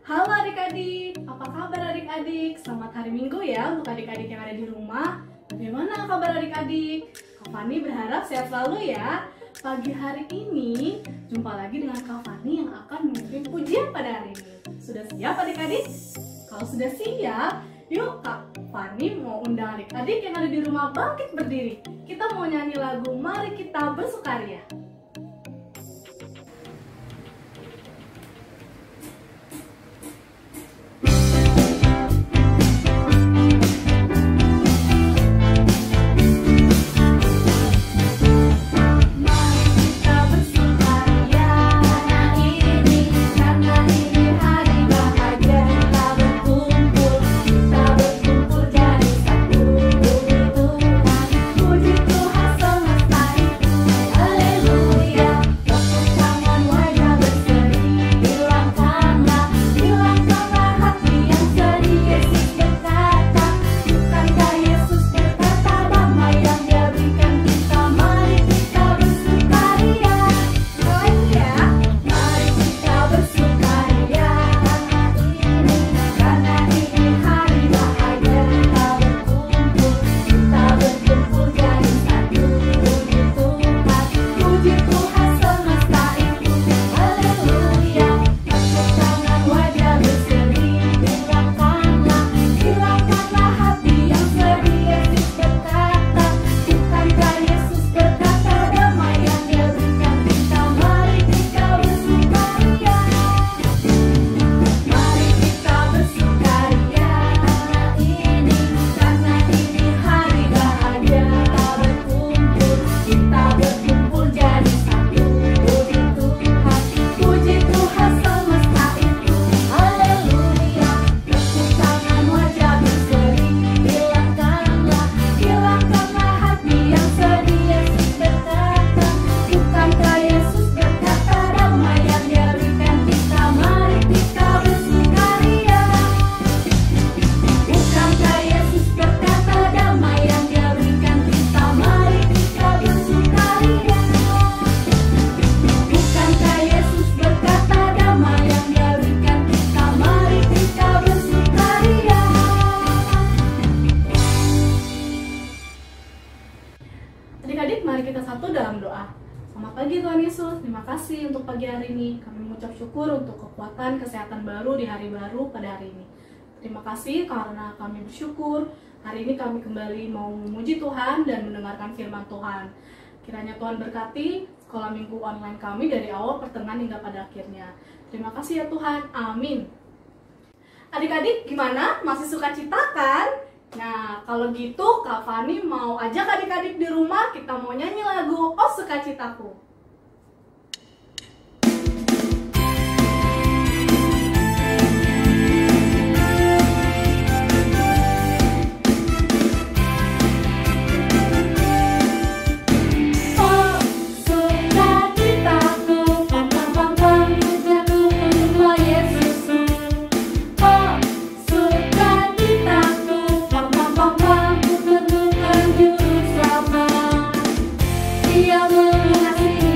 Halo adik-adik, apa kabar adik-adik? Selamat hari Minggu ya untuk adik-adik yang ada di rumah. Bagaimana kabar adik-adik? Kak Fani berharap sehat selalu ya. Pagi hari ini, jumpa lagi dengan Kak Fani yang akan memimpin pujian pada hari ini. Sudah siap adik-adik? Kalau sudah siap, yuk Kak Fani mau undang adik-adik yang ada di rumah bangkit berdiri. Kita mau nyanyi lagu Mari Kita Bersukaria. Adik-adik, mari kita satu dalam doa. Selamat pagi Tuhan Yesus, terima kasih untuk pagi hari ini. Kami mengucap syukur untuk kekuatan, kesehatan baru di hari baru pada hari ini. Terima kasih karena kami bersyukur. Hari ini kami kembali mau memuji Tuhan dan mendengarkan firman Tuhan. Kiranya Tuhan berkati sekolah minggu online kami dari awal, pertengahan hingga pada akhirnya. Terima kasih ya Tuhan, amin. Adik-adik gimana? Masih sukacita kan? Nah, kalau gitu Kak Fani mau ajak adik-adik di rumah, kita mau nyanyi lagu Oh Sukacitaku. Dia mengasihi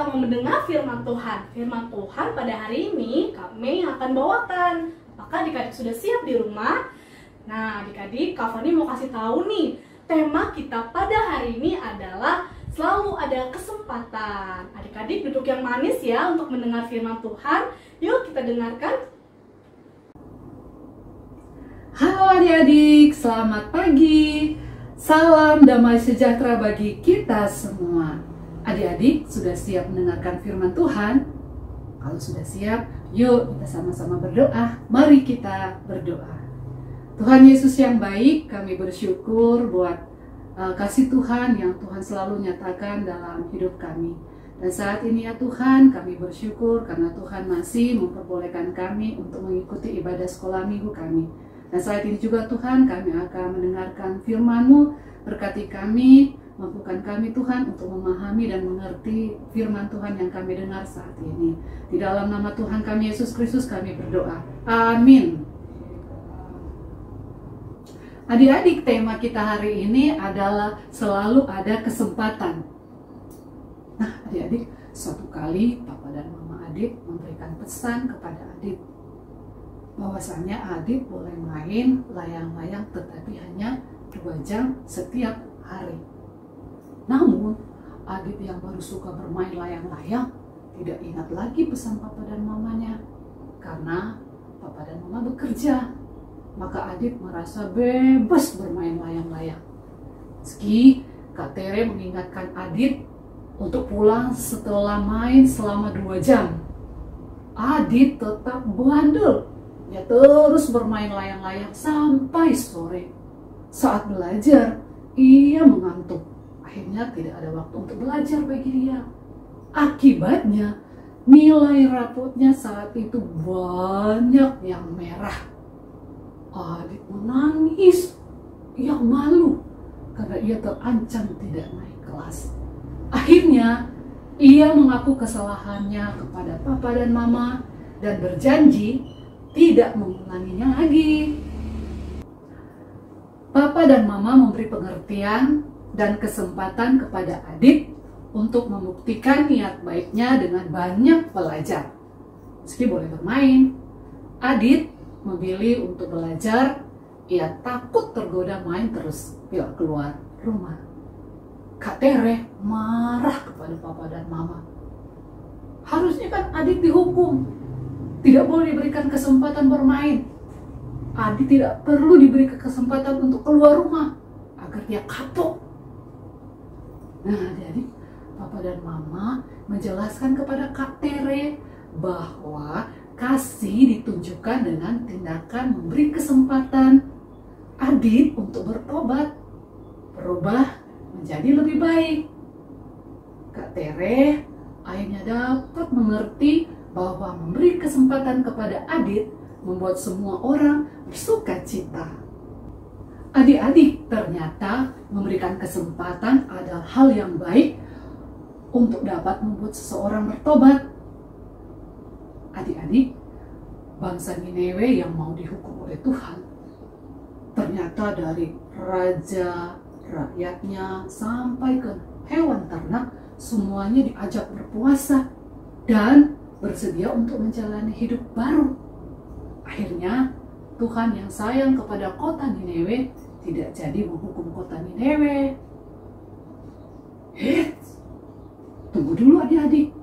mau mendengar firman Tuhan. Firman Tuhan pada hari ini kami yang akan bawakan. Apakah adik-adik sudah siap di rumah? Nah, adik-adik, Kak Fani mau kasih tahu nih, tema kita pada hari ini adalah selalu ada kesempatan. Adik-adik duduk yang manis ya untuk mendengar firman Tuhan. Yuk kita dengarkan. Halo adik-adik, selamat pagi. Salam damai sejahtera bagi kita semua. Adik-adik sudah siap mendengarkan firman Tuhan? Kalau sudah siap, yuk kita sama-sama berdoa. Mari kita berdoa. Tuhan Yesus yang baik, kami bersyukur buat kasih Tuhan yang Tuhan selalu nyatakan dalam hidup kami. Dan saat ini ya Tuhan, kami bersyukur karena Tuhan masih memperbolehkan kami untuk mengikuti ibadah sekolah minggu kami. Dan saat ini juga Tuhan, kami akan mendengarkan firman-Mu. Berkati kami, mampukan kami Tuhan untuk memahami dan mengerti firman Tuhan yang kami dengar saat ini. Di dalam nama Tuhan kami Yesus Kristus kami berdoa. Amin. Adik-adik, tema kita hari ini adalah selalu ada kesempatan. Nah adik-adik, suatu kali Papa dan Mama Adit memberikan pesan kepada Adit bahwasannya Adit boleh main layang-layang tetapi hanya 2 jam setiap hari. Namun Adit yang baru suka bermain layang-layang tidak ingat lagi pesan Papa dan Mamanya karena Papa dan Mama bekerja. Maka Adit merasa bebas bermain layang-layang. Meski Kak Tere mengingatkan Adit untuk pulang setelah main selama 2 jam. Adit tetap bandel. Dia terus bermain layang-layang sampai sore. Saat belajar, ia mengantuk. Akhirnya tidak ada waktu untuk belajar bagi dia. Akibatnya, nilai rapotnya saat itu banyak yang merah. Adit menangis. Ia malu karena ia terancam tidak naik kelas. Akhirnya, ia mengaku kesalahannya kepada Papa dan Mama dan berjanji tidak mengulanginya lagi. Papa dan Mama memberi pengertian dan kesempatan kepada Adit untuk membuktikan niat baiknya dengan banyak belajar. Meski boleh bermain, Adit memilih untuk belajar. Ia takut tergoda main terus bila keluar rumah. Kak Tere marah kepada Papa dan Mama. Harusnya kan Adit dihukum. Tidak boleh diberikan kesempatan bermain. Adit tidak perlu diberi kesempatan untuk keluar rumah agar dia kapok. Nah, jadi Papa dan Mama menjelaskan kepada Kak Tere bahwa kasih ditunjukkan dengan tindakan memberi kesempatan Adit untuk bertobat, berubah menjadi lebih baik. Kak Tere akhirnya dapat mengerti bahwa memberi kesempatan kepada Adit membuat semua orang bersuka cita. Adik-adik, ternyata memberikan kesempatan adalah hal yang baik untuk dapat membuat seseorang bertobat. Adik-adik, bangsa Niniwe yang mau dihukum oleh Tuhan, ternyata dari raja, rakyatnya, sampai ke hewan ternak, semuanya diajak berpuasa dan bersedia untuk menjalani hidup baru. Akhirnya Tuhan yang sayang kepada kota Niniwe tidak jadi menghukum kota Niniwe. Tunggu dulu adik-adik.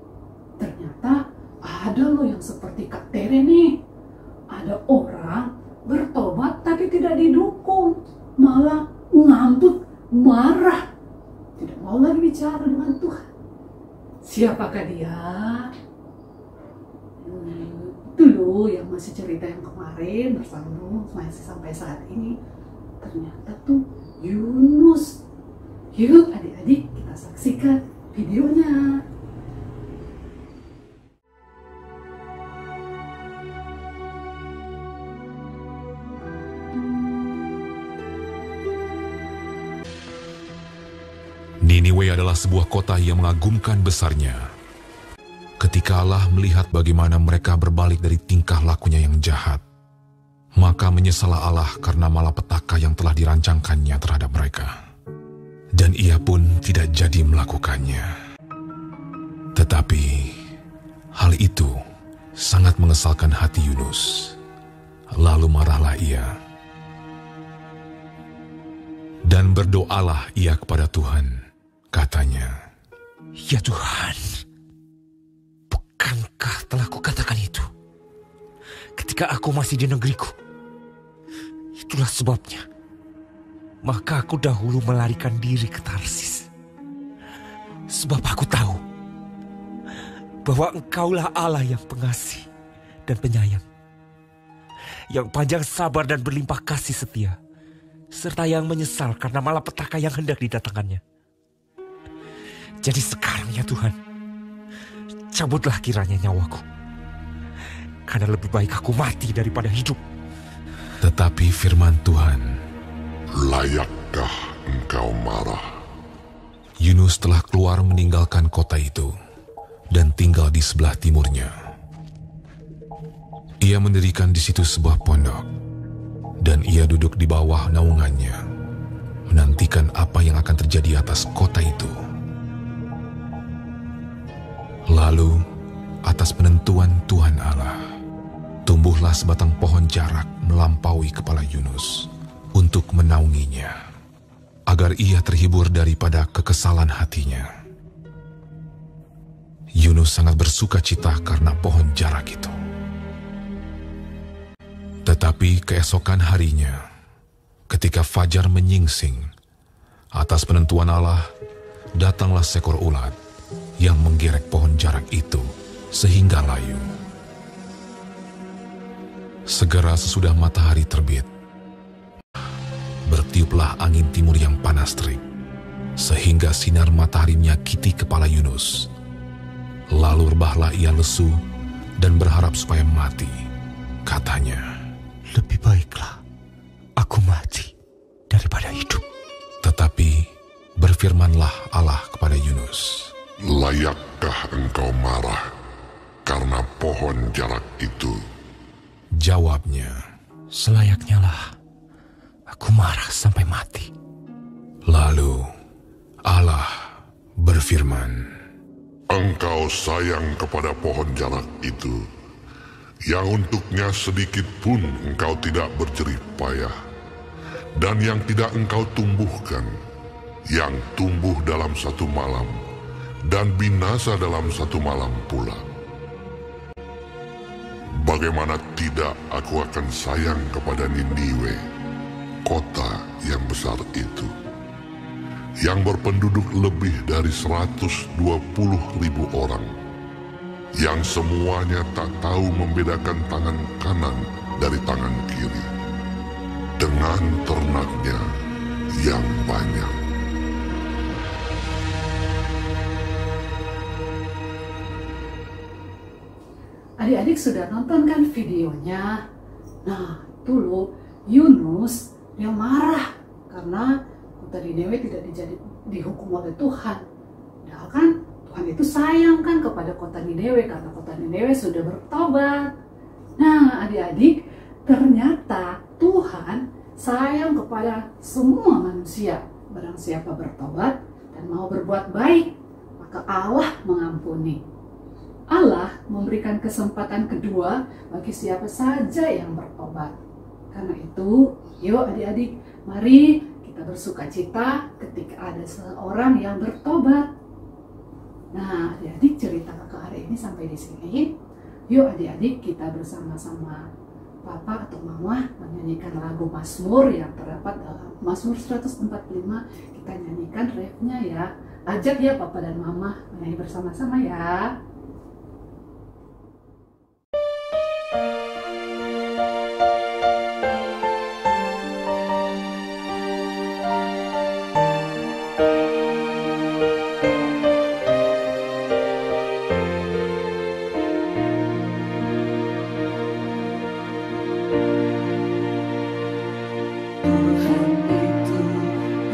Ternyata ada loh yang seperti Kak Tere nih. Ada orang bertobat tapi tidak didukung, malah ngambek, marah, tidak mau lagi bicara dengan Tuhan. Siapakah dia? Itu loh yang masih cerita yang kemarin bersambung masih sampai saat ini. Ternyata tuh Yunus. Yuk adik-adik kita saksikan videonya. Niniwe adalah sebuah kota yang mengagumkan besarnya. Ketika Allah melihat bagaimana mereka berbalik dari tingkah lakunya yang jahat, maka menyesallah Allah karena malapetaka yang telah dirancangkannya terhadap mereka. Dan ia pun tidak jadi melakukannya. Tetapi Tetapi hal itu sangat mengesalkan hati Yunus. Lalu marahlah ia. Dan berdoalah ia kepada Tuhan. Katanya, "Ya Tuhan, bukankah telah kukatakan itu ketika aku masih di negeriku? Itulah sebabnya maka aku dahulu melarikan diri ke Tarsis. Sebab aku tahu bahwa Engkaulah Allah yang pengasih dan penyayang, yang panjang sabar dan berlimpah kasih setia, serta yang menyesal karena malapetaka yang hendak didatangkannya. Jadi sekarang ya Tuhan, cabutlah kiranya nyawaku, karena lebih baik aku mati daripada hidup." tetapi firman Tuhan, Layakkah engkau marah? Yunus telah keluar meninggalkan kota itu dan tinggal di sebelah timurnya. Ia mendirikan di situ sebuah pondok, dan ia duduk di bawah naungannya, menantikan apa yang akan terjadi atas kota itu. Lalu, atas penentuan Tuhan Allah, tumbuhlah sebatang pohon jarak melampaui kepala Yunus untuk menaunginya, agar ia terhibur daripada kekesalan hatinya. Yunus sangat bersuka cita karena pohon jarak itu. Tetapi keesokan harinya, ketika fajar menyingsing, atas penentuan Allah, datanglah seekor ulat yang menggerek pohon jarak itu sehingga layu. Segera sesudah matahari terbit, bertiuplah angin timur yang panas terik, sehingga sinar matahari menyakiti kepala Yunus. Lalu rebahlah ia lesu dan berharap supaya mati. Katanya, "Lebih baiklah aku mati daripada hidup." tetapi berfirmanlah Allah kepada Yunus, Layakkah engkau marah karena pohon jarak itu? Jawabnya, "Selayaknya lah aku marah sampai mati." Lalu Allah berfirman, Engkau sayang kepada pohon jarak itu, yang untuknya sedikit pun engkau tidak berjerih payah, dan yang tidak engkau tumbuhkan, yang tumbuh dalam satu malam, dan binasa dalam satu malam pula. Bagaimana tidak aku akan sayang kepada Niniwe, kota yang besar itu, yang berpenduduk lebih dari 120.000 orang, yang semuanya tak tahu membedakan tangan kanan dari tangan kiri, dengan ternaknya yang banyak. Adik-adik sudah nonton kan videonya? Nah, dulu Yunus dia marah karena kota Niniwe tidak dihukum oleh Tuhan. Padahal kan Tuhan itu sayang kan kepada kota Niniwe karena kota Niniwe sudah bertobat. Nah, adik-adik, ternyata Tuhan sayang kepada semua manusia. Barang siapa bertobat dan mau berbuat baik, maka Allah mengampuni. Allah memberikan kesempatan kedua bagi siapa saja yang bertobat. Karena itu, yuk adik-adik, mari kita bersuka cita ketika ada seorang yang bertobat. Nah, adik-adik, cerita kakak hari ini sampai di sini. Yuk adik-adik, kita bersama-sama Papa atau Mama menyanyikan lagu Mazmur yang terdapat dalam Mazmur 145. Kita nyanyikan refnya ya. Ajak ya Papa dan Mama menyanyi bersama-sama ya.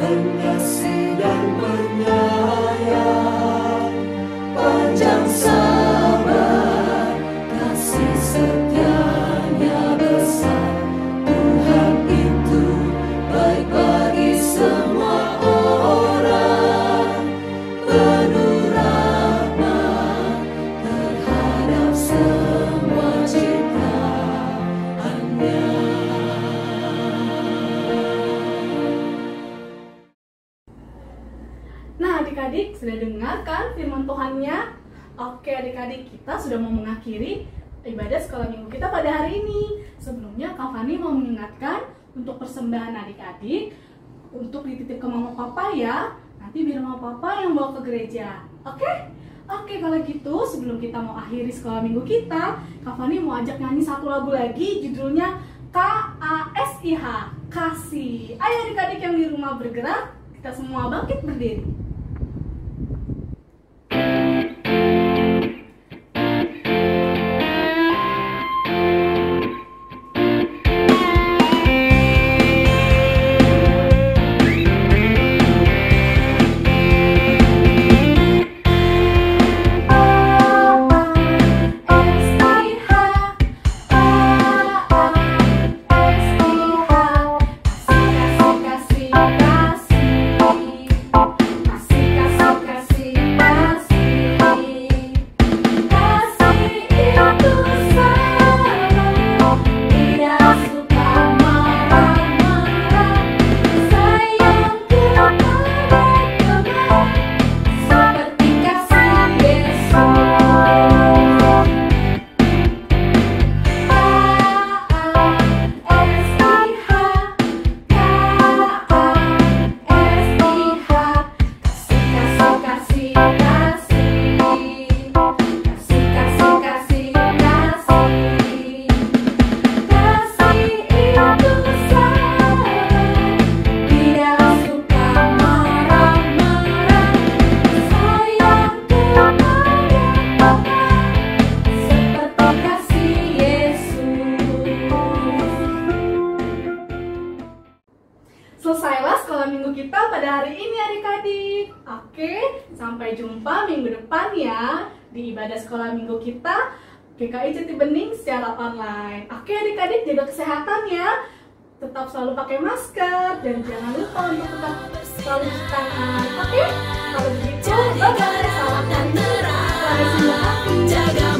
Pengasih dan penyayang, panjang sabar, kasih setianya besar. Tuhan itu baik bagi semua orang, penuh rahmat adik-adik sudah dengar kan firman Tuhannya? Oke adik-adik, kita sudah mau mengakhiri ibadah sekolah minggu kita pada hari ini. Sebelumnya Kak Fani mau mengingatkan untuk persembahan adik-adik untuk dititip ke mama papa ya. Nanti biar mama papa yang bawa ke gereja. Oke? Oke, kalau gitu sebelum kita mau akhiri sekolah minggu kita, Kak Fani mau ajak nyanyi satu lagu lagi, judulnya KASIH, Kasih. Ayo adik-adik yang di rumah bergerak, kita semua bangkit berdiri. Selesailah sekolah minggu kita pada hari ini adik-adik. Oke, sampai jumpa minggu depan ya di ibadah sekolah minggu kita GKI Jati Bening secara online. Oke adik-adik, jaga kesehatan ya. Tetap selalu pakai masker dan jangan lupa untuk tetap selalu cuci tangan. Oke, kalau begitu bye-bye. Salam dan terang. Jaga